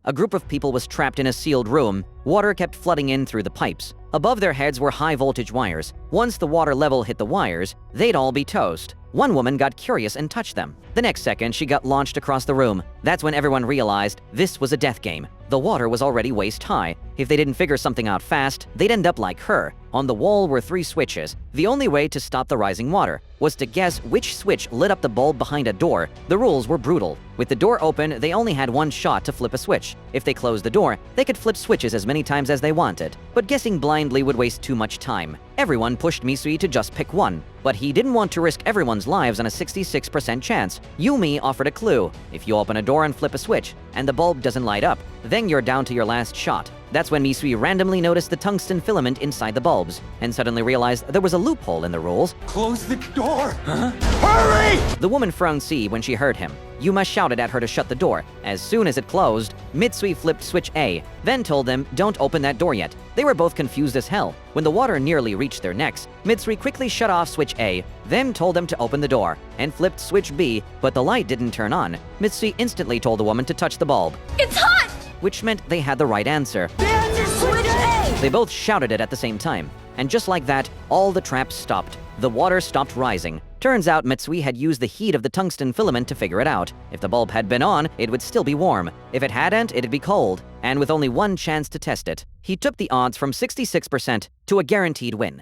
A group of people was trapped in a sealed room. Water kept flooding in through the pipes. Above their heads were high-voltage wires. Once the water level hit the wires, they'd all be toast. One woman got curious and touched them. The next second, she got launched across the room. That's when everyone realized this was a death game. The water was already waist-high. If they didn't figure something out fast, they'd end up like her. On the wall were 3 switches. The only way to stop the rising water was to guess which switch lit up the bulb behind a door. The rules were brutal. With the door open, they only had 1 shot to flip a switch. If they closed the door, they could flip switches as many times as they wanted. But guessing blindly would waste too much time. Everyone pushed Misui to just pick one, but he didn't want to risk everyone's lives on a 66% chance. Yumi offered a clue. If you open a door and flip a switch, and the bulb doesn't light up, then you're down to your last shot. That's when Misui randomly noticed the tungsten filament inside the bulbs, and suddenly realized there was a loophole in the rules. Close the door! Huh? Hurry! The woman frowned C when she heard him. Yuma shouted at her to shut the door. As soon as it closed, Mitsui flipped switch A, then told them, don't open that door yet. They were both confused as hell. When the water nearly reached their necks, Mitsui quickly shut off switch A, then told them to open the door, and flipped switch B, but the light didn't turn on. Mitsui instantly told the woman to touch the bulb, It's hot! which meant they had the right answer. The answer's switch A! They both shouted it at the same time. And just like that, all the traps stopped. The water stopped rising. Turns out Mitsui had used the heat of the tungsten filament to figure it out. If the bulb had been on, it would still be warm. If it hadn't, it'd be cold. And with only 1 chance to test it, he took the odds from 66% to a guaranteed win.